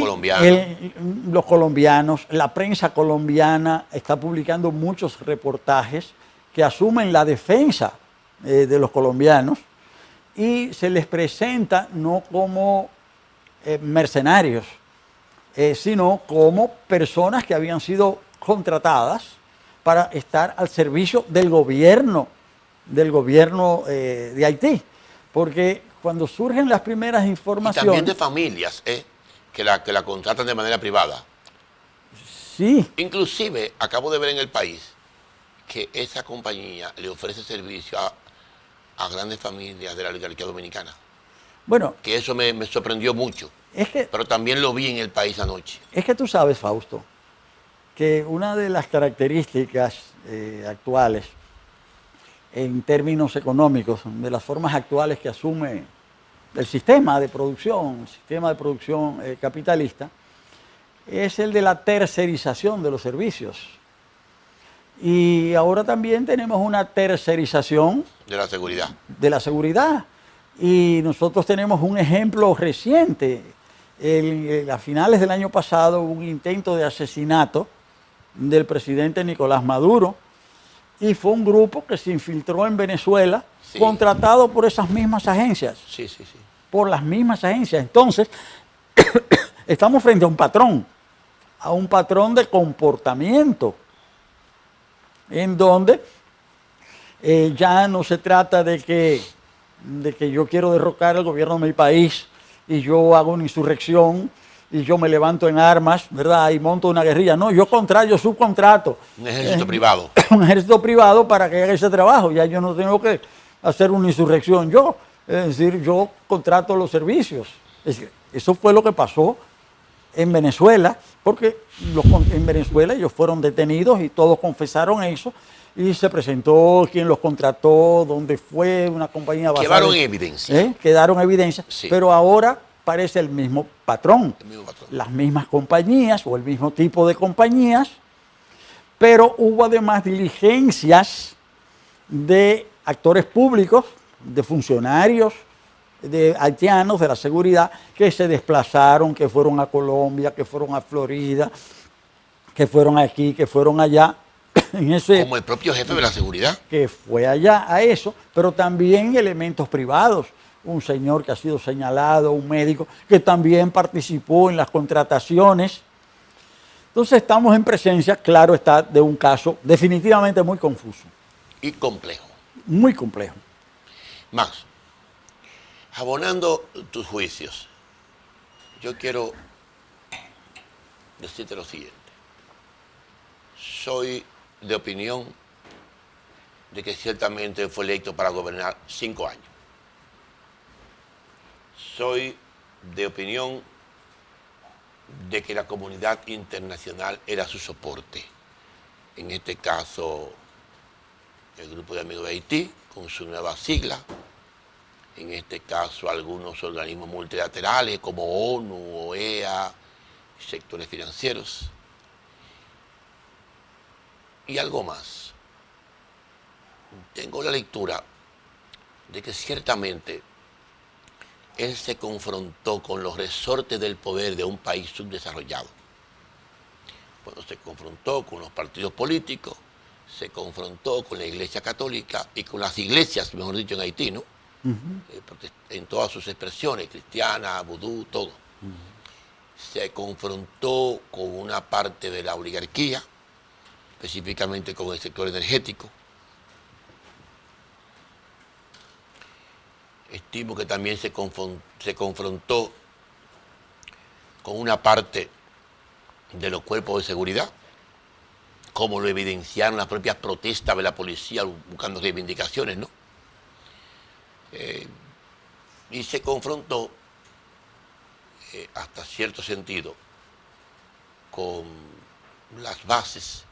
los colombianos, la prensa colombiana está publicando muchos reportajes que asumen la defensa de los colombianos y se les presenta no como mercenarios, sino como personas que habían sido contratadas para estar al servicio del gobierno de Haití. Porque cuando surgen las primeras informaciones... Y también de familias, que la contratan de manera privada. Sí. Inclusive, acabo de ver en El País que esa compañía le ofrece servicio a grandes familias de la oligarquía dominicana. Bueno. Que eso me sorprendió mucho. Pero también lo vi en El País anoche. Es que tú sabes, Fausto, que una de las características actuales, en términos económicos, de las formas actuales que asume el sistema de producción capitalista, es el de la tercerización de los servicios. Y ahora también tenemos una tercerización de la seguridad. De la seguridad. Y nosotros tenemos un ejemplo reciente. A finales del año pasado hubo un intento de asesinato del presidente Nicolás Maduro, y fue un grupo que se infiltró en Venezuela, sí, contratado por esas mismas agencias. Sí, sí, sí. Por las mismas agencias. Entonces, estamos frente a un patrón de comportamiento, en donde ya no se trata de que yo quiero derrocar el gobierno de mi país y yo hago una insurrección y yo me levanto en armas, ¿verdad? Y monto una guerrilla. No, yo subcontrato. Un ejército privado. Un ejército privado para que haga ese trabajo. Ya yo no tengo que hacer una insurrección yo. Es decir, yo contrato los servicios. Eso fue lo que pasó en Venezuela, porque en Venezuela ellos fueron detenidos y todos confesaron eso. Y se presentó quién los contrató, dónde fue, una compañía basada. Quedaron evidencia. Quedaron evidencia. Sí. Pero ahora parece el mismo patrón. Las mismas compañías o el mismo tipo de compañías, pero hubo además diligencias de actores públicos, de funcionarios, de haitianos de la seguridad, que se desplazaron, que fueron a Colombia, que fueron a Florida, que fueron aquí, que fueron allá. Como el propio jefe de la seguridad. Que fue allá a eso, pero también elementos privados. Un señor que ha sido señalado, un médico que también participó en las contrataciones. Entonces estamos en presencia, claro está, de un caso definitivamente muy confuso. Y complejo. Muy complejo. Max, abonando tus juicios, yo quiero decirte lo siguiente. Soy de opinión de que ciertamente fue electo para gobernar 5 años. Soy de opinión de que la comunidad internacional era su soporte. En este caso, el Grupo de Amigos de Haití, con su nueva sigla. En este caso, algunos organismos multilaterales como ONU, OEA, sectores financieros. Y algo más. Tengo la lectura de que ciertamente él se confrontó con los resortes del poder de un país subdesarrollado. Bueno, se confrontó con los partidos políticos, se confrontó con la Iglesia Católica y con las iglesias, mejor dicho, en Haití, ¿no? En todas sus expresiones, cristiana, vudú, todo. Se confrontó con una parte de la oligarquía, específicamente con el sector energético. Estimo que también se confrontó con una parte de los cuerpos de seguridad, como lo evidenciaron las propias protestas de la policía buscando reivindicaciones, ¿no? Y se confrontó, hasta cierto sentido, con las bases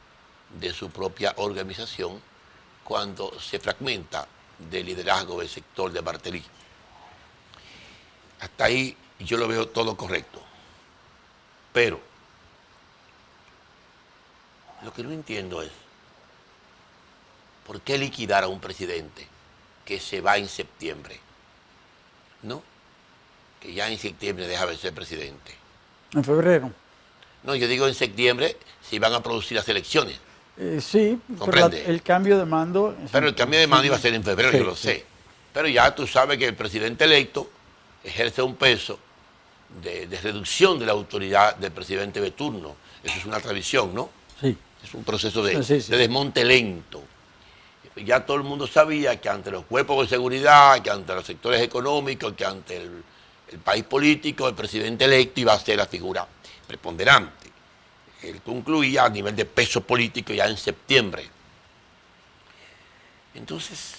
de su propia organización cuando se fragmenta del liderazgo del sector de Barthelemy. Hasta ahí yo lo veo todo correcto. Pero lo que no entiendo es por qué liquidar a un presidente que se va en septiembre, ¿no? Que ya en septiembre deja de ser presidente. En febrero. No, yo digo en septiembre si van a producir las elecciones. Sí, pero el cambio de mando... Pero el cambio de mando iba a ser en febrero, sí, yo lo sé. Pero ya tú sabes que el presidente electo ejerce un peso de reducción de la autoridad del presidente de turno. Eso es una tradición, ¿no? Sí. Es un proceso de desmonte lento. Ya todo el mundo sabía que ante los cuerpos de seguridad, que ante los sectores económicos, que ante el país político, el presidente electo iba a ser la figura preponderante. Él concluía a nivel de peso político ya en septiembre. Entonces,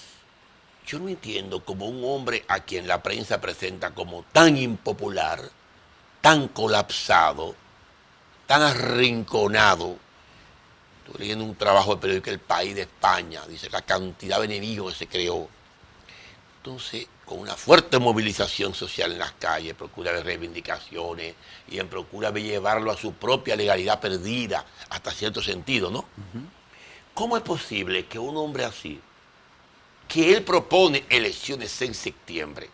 yo no entiendo cómo un hombre a quien la prensa presenta como tan impopular, tan colapsado, tan arrinconado. Estoy leyendo un trabajo de periódico El País de España, dice la cantidad de enemigos que se creó. Entonces, con una fuerte movilización social en las calles, procura de reivindicaciones y en procura de llevarlo a su propia legalidad perdida, hasta cierto sentido, ¿no? ¿Cómo es posible que un hombre así, que él propone elecciones en septiembre,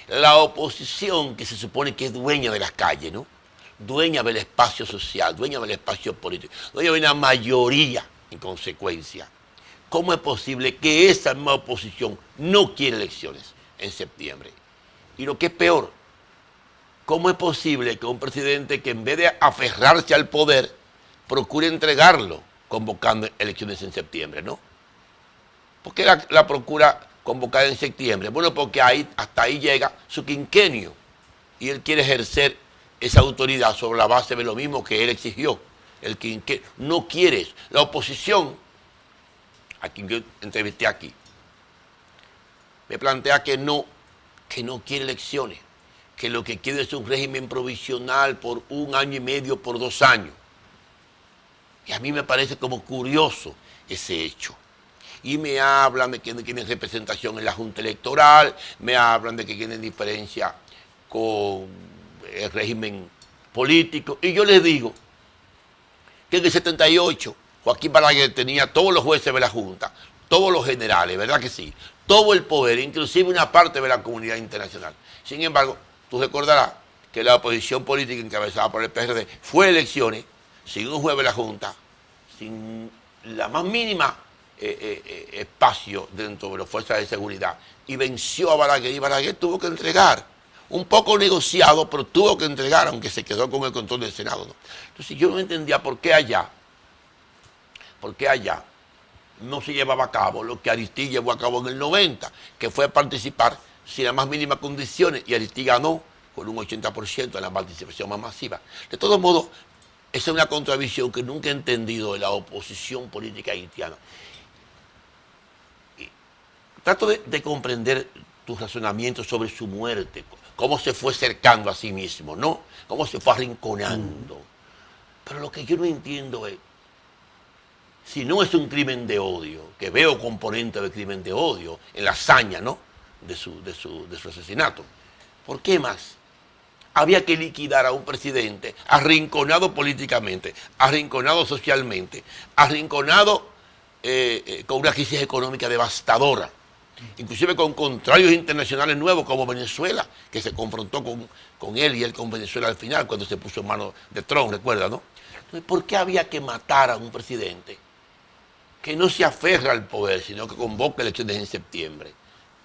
la oposición que se supone que es dueña de las calles, ¿no? Dueña del espacio social, dueña del espacio político, dueña de una mayoría en consecuencia? ¿Cómo es posible que esa misma oposición no quiera elecciones en septiembre? Y lo que es peor, ¿cómo es posible que un presidente que en vez de aferrarse al poder procure entregarlo convocando elecciones en septiembre, ¿no? ¿Por qué la procura convocar en septiembre? Bueno, porque hasta ahí llega su quinquenio y él quiere ejercer esa autoridad sobre la base de lo mismo que él exigió. El quinquenio no quiere eso. La oposición, a quien yo entrevisté aquí, me plantea que no quiere elecciones, que lo que quiere es un régimen provisional por 1 año y medio, por 2 años. Y a mí me parece como curioso ese hecho. Y me hablan de que tienen representación en la Junta Electoral, me hablan de que tienen diferencia con el régimen político. Y yo les digo que en el 78 Joaquín Balaguer tenía todos los jueces de la Junta, todos los generales, ¿verdad que sí? Todo el poder, inclusive una parte de la comunidad internacional. Sin embargo, tú recordarás que la oposición política encabezada por el PRD fue a elecciones sin un juez de la Junta, sin la más mínima espacio dentro de las fuerzas de seguridad, y venció a Balaguer, y Balaguer tuvo que entregar, un poco negociado, pero tuvo que entregar, aunque se quedó con el control del Senado, ¿no? Entonces yo no entendía por qué allá no se llevaba a cabo lo que Aristide llevó a cabo en el 90, que fue participar sin las más mínimas condiciones, y Aristide ganó con un 80% en la participación más masiva. De todos modos, esa es una contradicción que nunca he entendido de la oposición política haitiana. trato de comprender tus razonamientos sobre su muerte, cómo se fue cercando a sí mismo, ¿no? Cómo se fue arrinconando. Pero lo que yo no entiendo es, si no es un crimen de odio, que veo componentes de crimen de odio en la hazaña, ¿no?, de su asesinato, ¿por qué más había que liquidar a un presidente arrinconado políticamente, arrinconado socialmente, arrinconado con una crisis económica devastadora, inclusive con contrarios internacionales nuevos como Venezuela, que se confrontó con él y él con Venezuela al final, cuando se puso en manos de Trump, recuerda, ¿no? Entonces, ¿por qué había que matar a un presidente que no se aferra al poder, sino que convoca elecciones en septiembre,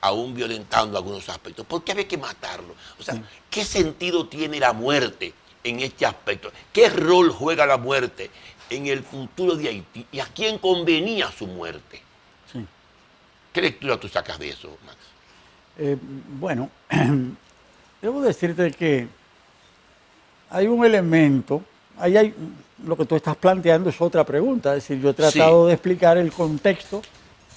aún violentando algunos aspectos? ¿Por qué había que matarlo? O sea, ¿qué sentido tiene la muerte en este aspecto? ¿Qué rol juega la muerte en el futuro de Haití? ¿Y a quién convenía su muerte? Sí. ¿Qué lectura tú sacas de eso, Max? Bueno, debo decirte que hay un elemento, lo que tú estás planteando es otra pregunta, es decir, yo he tratado de explicar el contexto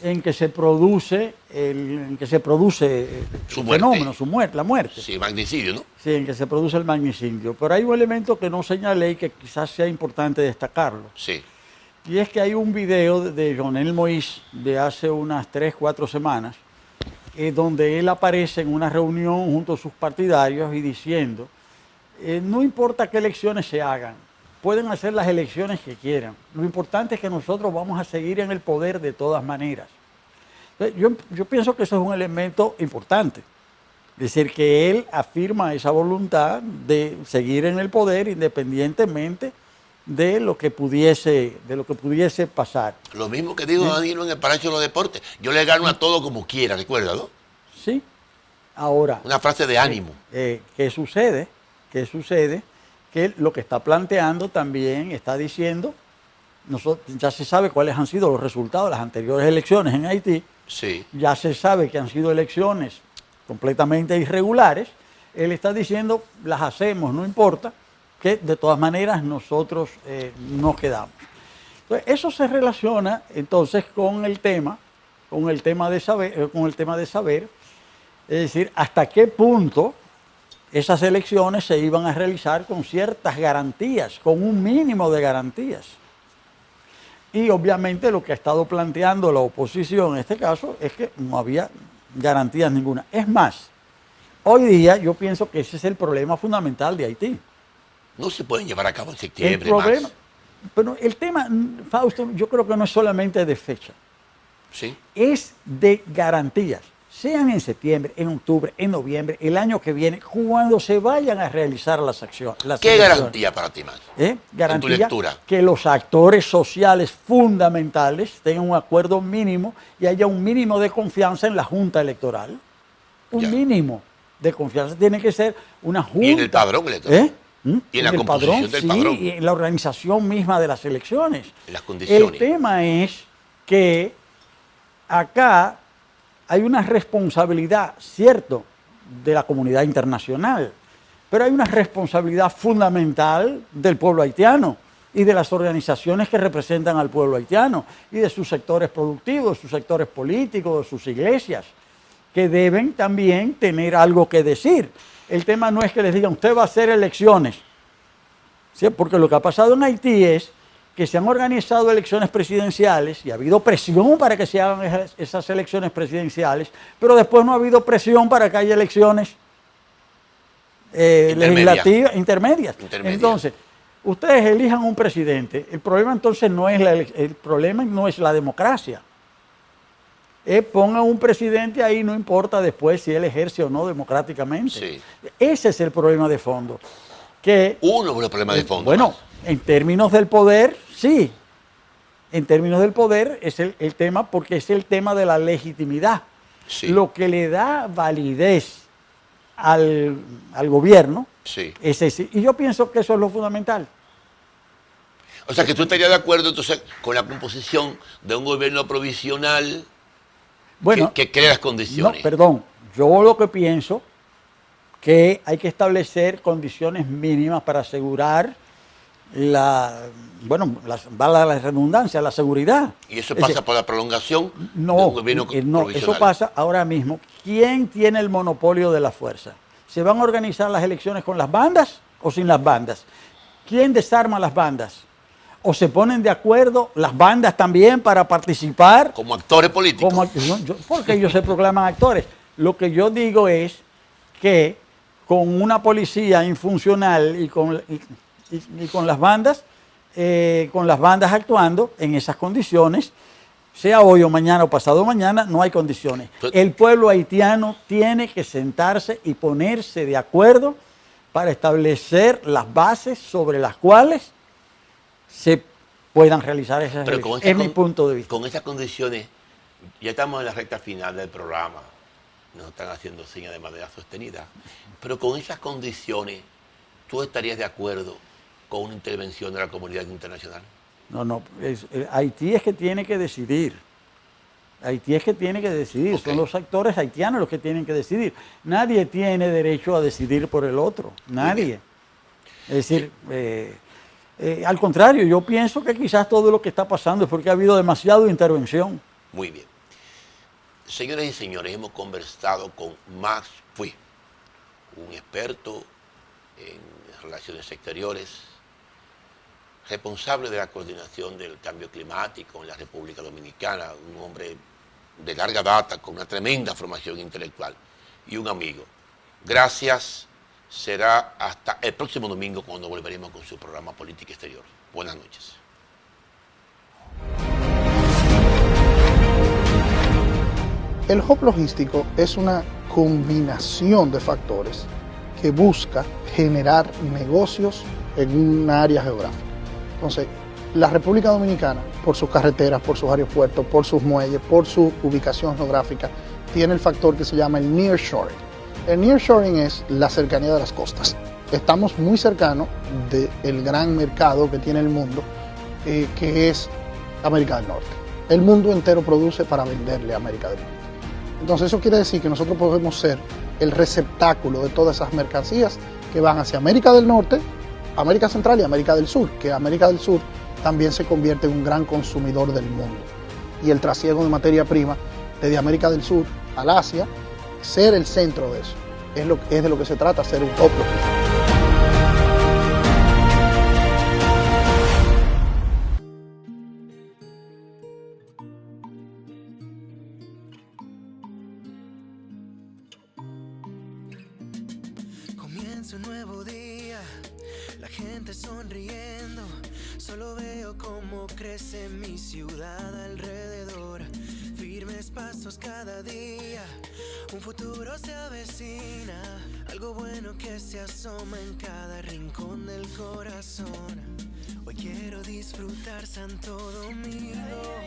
en que se produce el fenómeno, la muerte. Sí, magnicidio, ¿no? Sí, en que se produce el magnicidio. Pero hay un elemento que no señalé y que quizás sea importante destacarlo. Sí. Y es que hay un video de Jovenel Moïse de hace unas 3, 4 semanas, donde él aparece en una reunión junto a sus partidarios y diciendo, no importa qué elecciones se hagan, pueden hacer las elecciones que quieran. Lo importante es que nosotros vamos a seguir en el poder de todas maneras. Entonces, yo pienso que eso es un elemento importante. Es decir, que él afirma esa voluntad de seguir en el poder independientemente de lo que pudiese pasar. Lo mismo que dijo Danilo en el Palacio de los Deportes. Yo le gano a todo como quiera, recuerda, ¿no? Sí. Ahora. Una frase de ánimo. ¿Qué sucede? Que lo que está planteando también está diciendo, ya se sabe cuáles han sido los resultados de las anteriores elecciones en Haití, sí. Ya se sabe que han sido elecciones completamente irregulares, él está diciendo, las hacemos, no importa, que de todas maneras nosotros nos quedamos. Entonces, eso se relaciona entonces con el tema de saber, es decir, hasta qué punto esas elecciones se iban a realizar con ciertas garantías, con un mínimo de garantías. Y obviamente lo que ha estado planteando la oposición en este caso es que no había garantías ninguna. Es más, hoy día yo pienso que ese es el problema fundamental de Haití. No se pueden llevar a cabo en septiembre, Max. Pero el tema, Fausto, yo creo que no es solamente de fecha. Sí. Es de garantías. Sean en septiembre, en octubre, en noviembre, el año que viene, cuando se vayan a realizar las acciones. ¿Qué garantía para ti, Max? Garantía en tu lectura. Que los actores sociales fundamentales tengan un acuerdo mínimo y haya un mínimo de confianza en la Junta Electoral. Un mínimo de confianza. Tiene que ser una Junta. Y en el padrón electoral. Y en la composición del padrón. Sí, y en la organización misma de las elecciones. En las condiciones. El tema es que acá hay una responsabilidad, cierto, de la comunidad internacional, pero hay una responsabilidad fundamental del pueblo haitiano y de las organizaciones que representan al pueblo haitiano y de sus sectores productivos, de sus sectores políticos, de sus iglesias, que deben también tener algo que decir. El tema no es que les digan, usted va a hacer elecciones, ¿sí? Porque lo que ha pasado en Haití es que se han organizado elecciones presidenciales y ha habido presión para que se hagan esas elecciones presidenciales, pero después no ha habido presión para que haya elecciones legislativas, intermedias. Entonces, ustedes elijan un presidente. El problema entonces no es la democracia. Pongan un presidente ahí, no importa después si él ejerce o no democráticamente. Sí. Ese es el problema de fondo. Uno de los problemas de fondo. Bueno, en términos del poder, sí. En términos del poder es el tema, porque es el tema de la legitimidad. Sí. Lo que le da validez al gobierno es ese. Y yo pienso que eso es lo fundamental. O sea, que tú estarías de acuerdo entonces con la composición de un gobierno provisional que crea las condiciones. No, perdón. Yo lo que pienso que hay que establecer condiciones mínimas para asegurar valga la redundancia, la seguridad. ¿Y eso pasa por la prolongación de un gobierno no, eso pasa ahora mismo. ¿Quién tiene el monopolio de la fuerza? ¿Se van a organizar las elecciones con las bandas o sin las bandas? ¿Quién desarma las bandas? ¿O se ponen de acuerdo las bandas también para participar? Como actores políticos. Porque ellos se proclaman actores. Lo que yo digo es que con una policía infuncional y con las bandas actuando en esas condiciones, sea hoy o mañana o pasado mañana, no hay condiciones. El pueblo haitiano tiene que sentarse y ponerse de acuerdo para establecer las bases sobre las cuales se puedan realizar esas elecciones. Es mi punto de vista. Con esas condiciones, ya estamos en la recta final del programa, nos están haciendo señas de manera sostenida, pero con esas condiciones, ¿tú estarías de acuerdo con una intervención de la comunidad internacional? No, Haití es que tiene que decidir. Haití es que tiene que decidir. Okay. Son los actores haitianos los que tienen que decidir. Nadie tiene derecho a decidir por el otro. Nadie. Es decir, al contrario, yo pienso que quizás todo lo que está pasando es porque ha habido demasiada intervención. Muy bien. Señoras y señores, hemos conversado con Max Puig, un experto en relaciones exteriores, responsable de la coordinación del cambio climático en la República Dominicana, un hombre de larga data, con una tremenda formación intelectual y un amigo. Gracias. Será hasta el próximo domingo cuando volveremos con su programa Política Exterior. Buenas noches. El hub logístico es una combinación de factores que busca generar negocios en un área geográfica. Entonces, la República Dominicana, por sus carreteras, por sus aeropuertos, por sus muelles, por su ubicación geográfica, tiene el factor que se llama el nearshoring. El nearshoring es la cercanía de las costas. Estamos muy cercanos del gran mercado que tiene el mundo, que es América del Norte. El mundo entero produce para venderle a América del Norte. Entonces eso quiere decir que nosotros podemos ser el receptáculo de todas esas mercancías que van hacia América del Norte, América Central y América del Sur, que América del Sur también se convierte en un gran consumidor del mundo. Y el trasiego de materia prima desde América del Sur al Asia, ser el centro de eso, es de lo que se trata, ser un hub logístico. Comienza un nuevo día, la gente sonriendo, solo veo cómo crece mi ciudad alrededor. Firmes pasos cada día, un futuro se avecina, algo bueno que se asoma en cada rincón del corazón. Hoy quiero disfrutar Santo Domingo,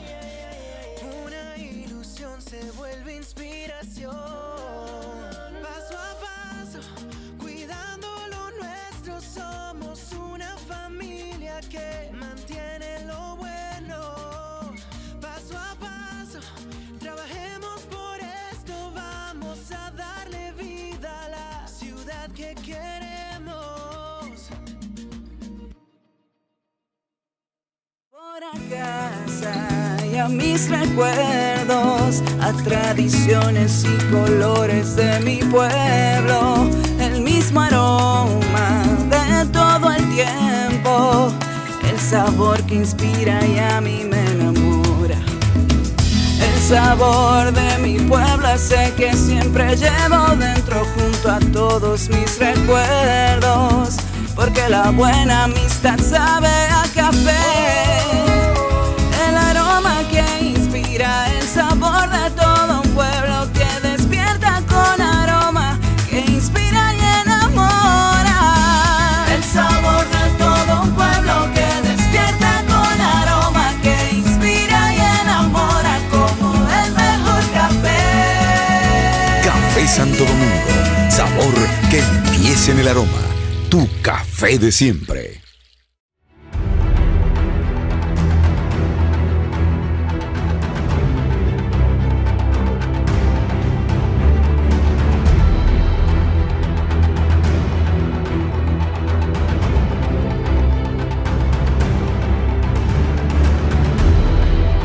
una ilusión se vuelve inspiración. Paso a paso, cuidando lo nuestro, somos una familia que mantiene lo bueno. Paso a paso, trabajemos por esto, vamos a darle vida a la ciudad que queremos. Por a casa y a mis recuerdos, a tradiciones y colores de mi pueblo, el mismo aroma de todo el tiempo, el sabor que inspira y a mí me enamora. El sabor de mi pueblo ese que siempre llevo dentro junto a todos mis recuerdos, porque la buena amistad sabe a café. El aroma que inspira, el sabor de todo un pueblo que despierta con aroma, que inspira y enamora. El sabor de todo un pueblo que despierta con aroma, que inspira y enamora como el mejor café. Café Santo Domingo, sabor que empieza en el aroma. Tu café de siempre.